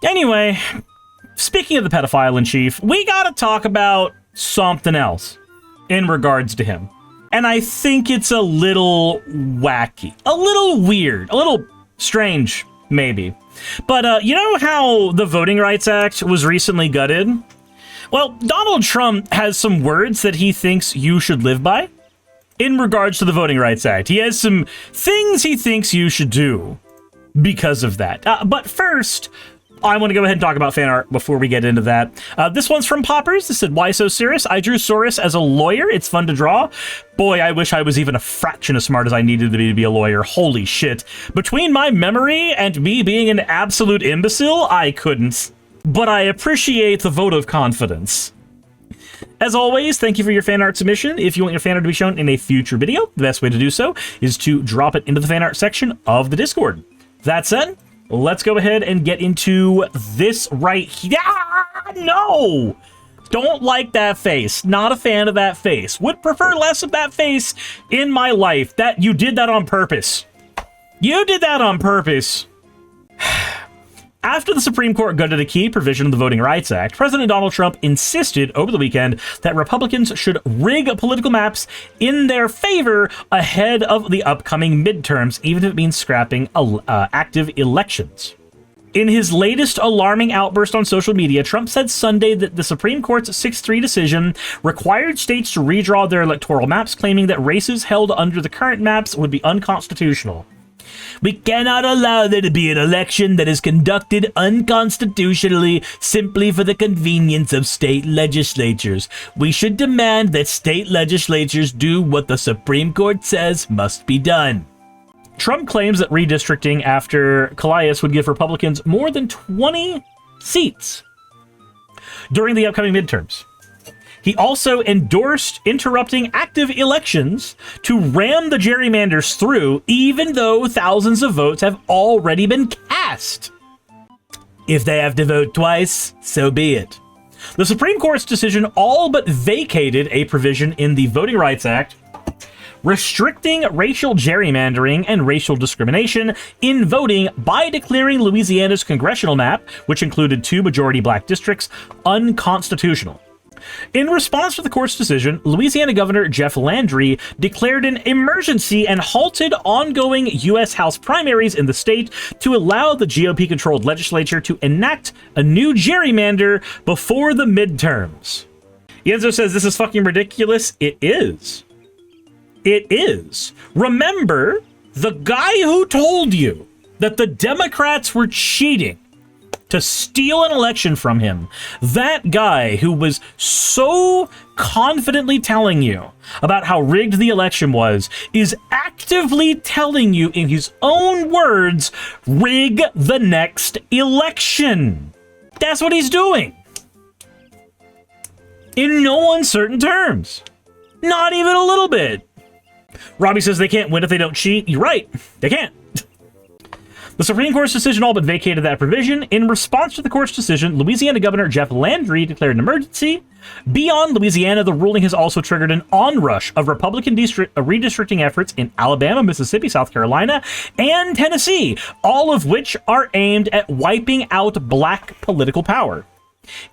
Anyway, speaking of the pedophile in chief, we gotta talk about something else in regards to him. And I think it's a little wacky, a little weird, a little strange, maybe. But you know how the Voting Rights Act was recently gutted? Well, Donald Trump has some words that he thinks you should live by in regards to the Voting Rights Act. He has some things he thinks you should do because of that. But first, I want to go ahead and talk about fan art before we get into that. This one's from Poppers. This said, "Why so serious? I drew Suris as a lawyer. It's fun to draw. Boy, I wish I was even a fraction as smart as I needed to be a lawyer. Holy shit. Between my memory and me being an absolute imbecile, I couldn't. But I appreciate the vote of confidence." As always, thank you for your fan art submission. If you want your fan art to be shown in a future video, the best way to do so is to drop it into the fan art section of the Discord. That said, let's go ahead and get into this right here. No! Don't like that face. Not a fan of that face. Would prefer less of that face in my life. That you did that on purpose. You did that on purpose. After the Supreme Court gutted a key provision of the Voting Rights Act, President Donald Trump insisted over the weekend that Republicans should rig political maps in their favor ahead of the upcoming midterms, even if it means scrapping active elections. In his latest alarming outburst on social media, Trump said Sunday that the Supreme Court's 6-3 decision required states to redraw their electoral maps, claiming that races held under the current maps would be unconstitutional. "We cannot allow there to be an election that is conducted unconstitutionally simply for the convenience of state legislatures. We should demand that state legislatures do what the Supreme Court says must be done." Trump claims that redistricting after Calais would give Republicans more than 20 seats during the upcoming midterms. He also endorsed interrupting active elections to ram the gerrymanders through, even though thousands of votes have already been cast. If they have to vote twice, so be it. The Supreme Court's decision all but vacated a provision in the Voting Rights Act restricting racial gerrymandering and racial discrimination in voting by declaring Louisiana's congressional map, which included 2 majority black districts, unconstitutional. In response to the court's decision, Louisiana Governor Jeff Landry declared an emergency and halted ongoing U.S. House primaries in the state to allow the GOP-controlled legislature to enact a new gerrymander before the midterms. Yenzo says this is fucking ridiculous. It is. It is. Remember, the guy who told you that the Democrats were cheating to steal an election from him, that guy who was so confidently telling you about how rigged the election was, is actively telling you in his own words, rig the next election. That's what he's doing. In no uncertain terms. Not even a little bit. Robbie says they can't win if they don't cheat. You're right. They can't. The Supreme Court's decision all but vacated that provision. In response to the court's decision, Louisiana Governor Jeff Landry declared an emergency. Beyond Louisiana, the ruling has also triggered an onrush of Republican redistricting efforts in Alabama, Mississippi, South Carolina, and Tennessee, all of which are aimed at wiping out black political power.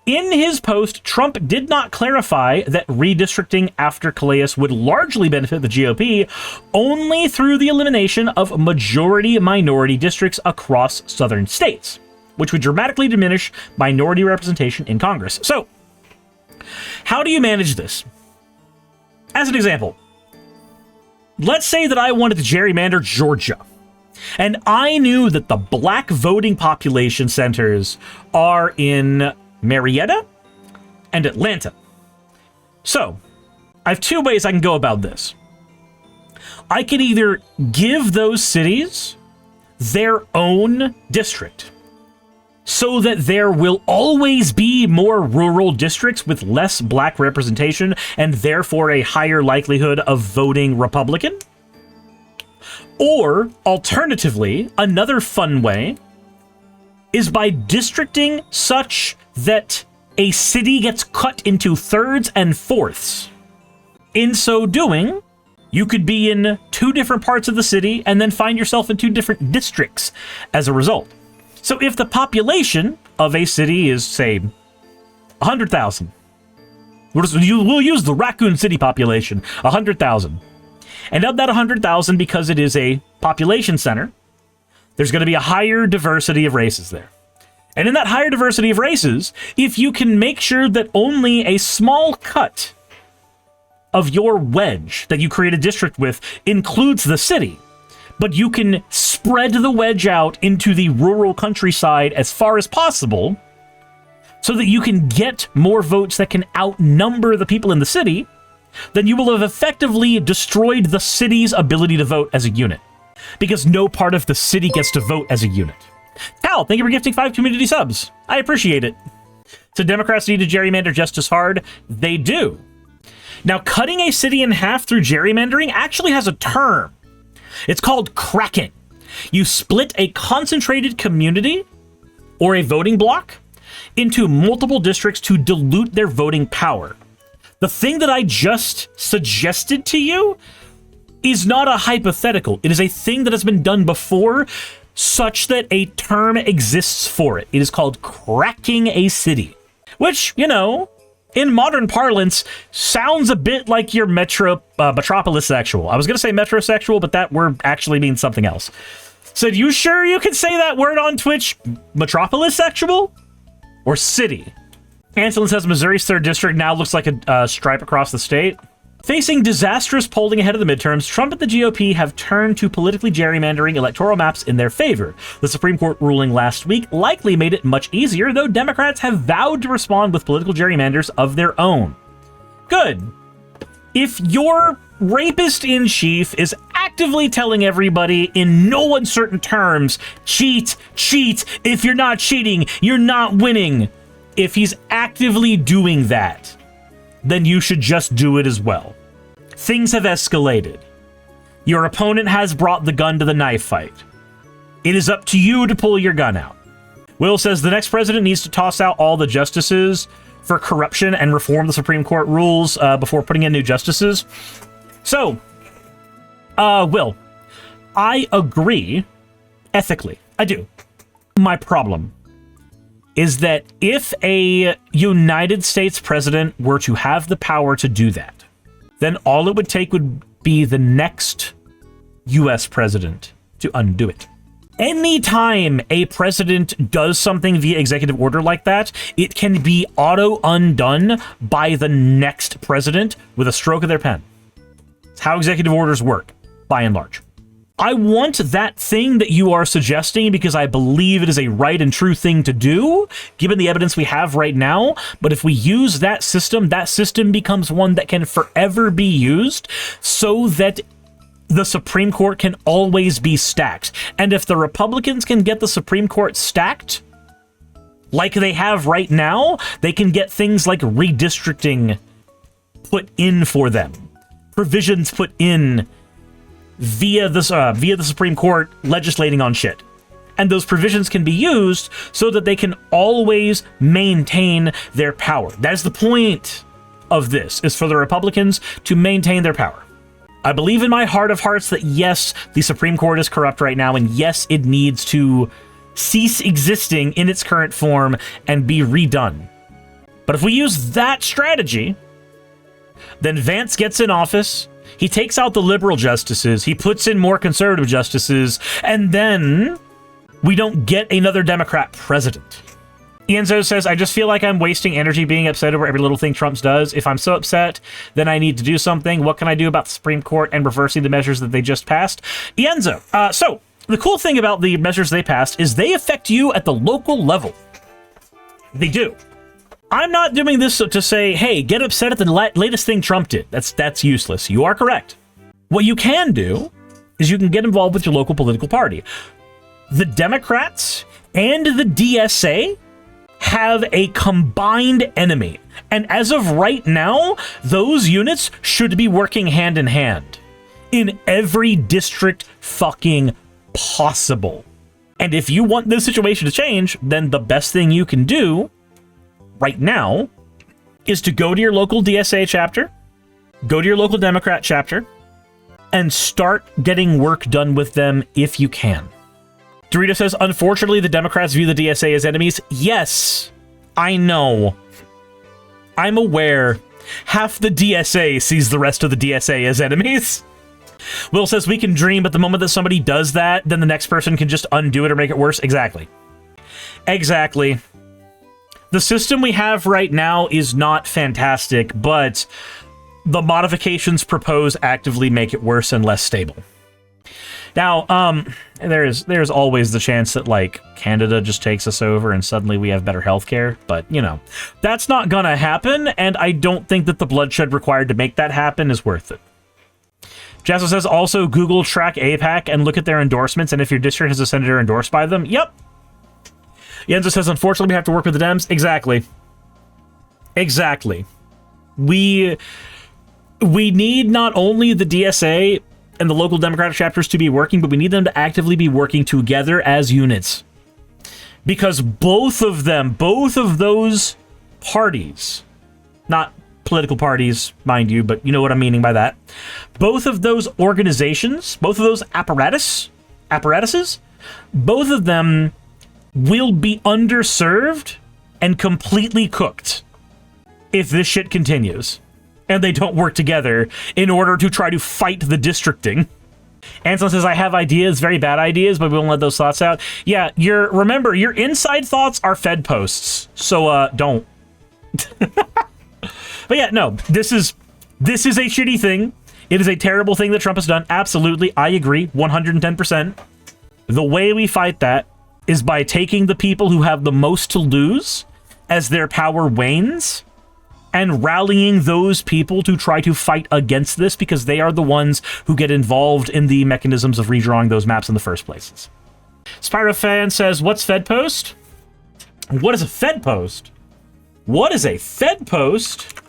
In his post, Trump did not clarify that redistricting after Calais would largely benefit the GOP only through the elimination of majority-minority districts across southern states, which would dramatically diminish minority representation in Congress. So, how do you manage this? As an example, let's say that I wanted to gerrymander Georgia, and I knew that the black voting population centers are in Marietta and Atlanta. So, I have 2 ways I can go about this. I could either give those cities their own district so that there will always be more rural districts with less black representation and therefore a higher likelihood of voting Republican. Or, alternatively, another fun way is by districting such that a city gets cut into thirds and fourths. In so doing, you could be in 2 different parts of the city and then find yourself in 2 different districts as a result. So if the population of a city is, say, 100,000, we'll use the Raccoon City population, 100,000. And of that 100,000, because it is a population center, there's going to be a higher diversity of races there. And in that higher diversity of races, if you can make sure that only a small cut of your wedge that you create a district with includes the city, but you can spread the wedge out into the rural countryside as far as possible so that you can get more votes that can outnumber the people in the city, then you will have effectively destroyed the city's ability to vote as a unit, because no part of the city gets to vote as a unit. Cal, thank you for gifting 5 community subs. I appreciate it. So Democrats need to gerrymander just as hard? They do. Now, cutting a city in half through gerrymandering actually has a term. It's called cracking. You split a concentrated community or a voting block into multiple districts to dilute their voting power. The thing that I just suggested to you is not a hypothetical. It is a thing that has been done before, such that a term exists for it. It is called cracking a city, which, you know, in modern parlance, sounds a bit like your metropolis sexual. I was going to say metrosexual, but that word actually means something else. So, you sure you can say that word on Twitch? Metropolis sexual? Or city? Anselin says Missouri's 3rd district now looks like a stripe across the state. Facing disastrous polling ahead of the midterms, Trump and the GOP have turned to politically gerrymandering electoral maps in their favor. The Supreme Court ruling last week likely made it much easier, though Democrats have vowed to respond with political gerrymanders of their own. Good. If your rapist-in-chief is actively telling everybody in no uncertain terms, cheat, cheat, if you're not cheating, you're not winning. If he's actively doing that, then you should just do it as well. Things have escalated. Your opponent has brought the gun to the knife fight. It is up to you to pull your gun out. Will says the next president needs to toss out all the justices for corruption and reform the Supreme Court rules before putting in new justices. So, Will, I agree ethically. I do. My problem is that if a United States president were to have the power to do that, then all it would take would be the next US president to undo it. Anytime a president does something via executive order like that, it can be auto-undone by the next president with a stroke of their pen. It's how executive orders work, by and large. I want that thing that you are suggesting because I believe it is a right and true thing to do, given the evidence we have right now. But if we use that system becomes one that can forever be used so that the Supreme Court can always be stacked. And if the Republicans can get the Supreme Court stacked, like they have right now, they can get things like redistricting put in for them, provisions put in via the Supreme Court legislating on shit. And those provisions can be used so that they can always maintain their power. That is the point of this, is for the Republicans to maintain their power. I believe in my heart of hearts that yes, the Supreme Court is corrupt right now, and yes, it needs to cease existing in its current form and be redone. But if we use that strategy, then Vance gets in office, he takes out the liberal justices, he puts in more conservative justices, and then we don't get another Democrat president. Ianzo says, I just feel like I'm wasting energy being upset over every little thing Trump does. If I'm so upset, then I need to do something. What can I do about the Supreme Court and reversing the measures that they just passed? Ianzo, so the cool thing about the measures they passed is they affect you at the local level. They do. I'm not doing this to say, hey, get upset at the latest thing Trump did. That's useless. You are correct. What you can do is you can get involved with your local political party. The Democrats and the DSA have a combined enemy. And as of right now, those units should be working hand in hand in every district fucking possible. And if you want this situation to change, then the best thing you can do right now is to go to your local DSA chapter, go to your local Democrat chapter, and start getting work done with them if you can. Dorito says, unfortunately, the Democrats view the DSA as enemies. Yes, I know. I'm aware. Half the DSA sees the rest of the DSA as enemies. Will says, we can dream, but the moment that somebody does that, then the next person can just undo it or make it worse. Exactly. Exactly. The system we have right now is not fantastic, but the modifications proposed actively make it worse and less stable. Now, there's always the chance that, like, Canada just takes us over and suddenly we have better healthcare, but, you know, that's not gonna happen, and I don't think that the bloodshed required to make that happen is worth it. Jessa says, also, Google track AIPAC and look at their endorsements, and if your district has a senator endorsed by them, yep. Yenza says, unfortunately, we have to work with the Dems. Exactly. Exactly. We need not only the DSA and the local Democratic chapters to be working, but we need them to actively be working together as units. Because both of those parties, not political parties, mind you, but you know what I'm meaning by that, both of those organizations, both of those apparatuses, both of them will be underserved and completely cooked if this shit continues. And they don't work together in order to try to fight the districting. Anselm says, I have ideas, very bad ideas, but we won't let those thoughts out. Yeah, remember, your inside thoughts are Fed posts, so don't. But yeah, no, this is a shitty thing. It is a terrible thing that Trump has done. Absolutely, I agree, 110%. The way we fight that is by taking the people who have the most to lose as their power wanes, and rallying those people to try to fight against this, because they are the ones who get involved in the mechanisms of redrawing those maps in the first places. Spyrofan says, what's Fed post? What is a Fed post? What is a Fed post?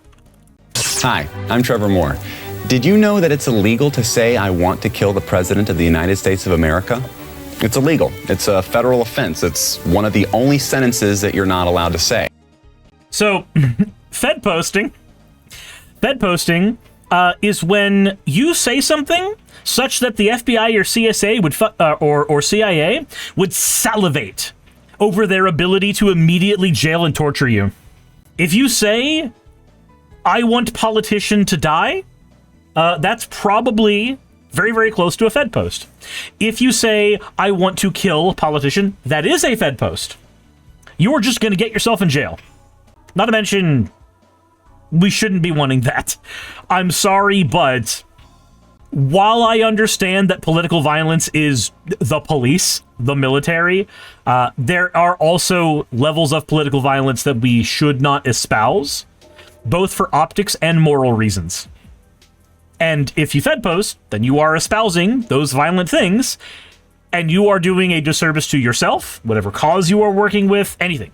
Hi, I'm Trevor Moore. Did you know that it's illegal to say I want to kill the President of the United States of America? It's illegal. It's a federal offense. It's one of the only sentences that you're not allowed to say. So, Fed posting is when you say something such that the FBI or CSA would or CIA would salivate over their ability to immediately jail and torture you. If you say, I want politician to die, that's probably very, very close to a Fed post. If you say, I want to kill politician, that is a Fed post. You're just going to get yourself in jail. Not to mention, we shouldn't be wanting that. I'm sorry, but while I understand that political violence is the police, the military, there are also levels of political violence that we should not espouse, both for optics and moral reasons. And if you Fed post, then you are espousing those violent things, and you are doing a disservice to yourself, whatever cause you are working with, anything.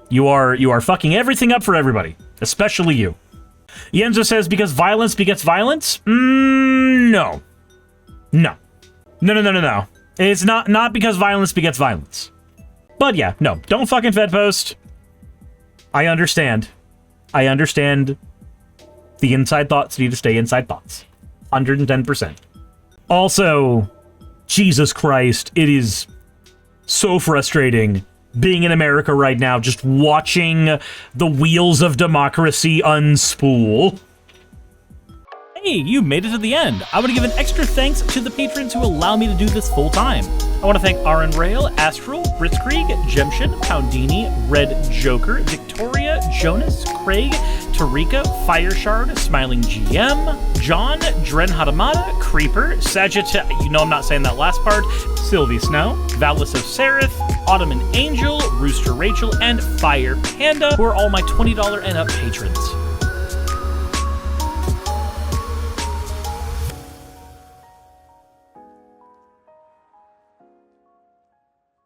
You are fucking everything up for everybody, especially you. Yenzo says, because violence begets violence? No. No. No. It's not because violence begets violence. But yeah, no, don't fucking Fed post. I understand. The inside thoughts need to stay inside thoughts. 110%. Also, Jesus Christ, it is so frustrating being in America right now, just watching the wheels of democracy unspool. Hey, you made it to the end. I want to give an extra thanks to the patrons who allow me to do this full time. I want to thank Aaron Rail, Astral, Britzkrieg, Jemshin, Poundini, Red Joker, Victoria, Jonas, Craig, Tarika, Fireshard, Smiling GM, John, Dren Hadamada, Creeper, Sagitta, you know I'm not saying that last part, Sylvie Snow, Valis of Seraph, Ottoman Angel, Rooster Rachel, and Fire Panda, who are all my $20 and up patrons.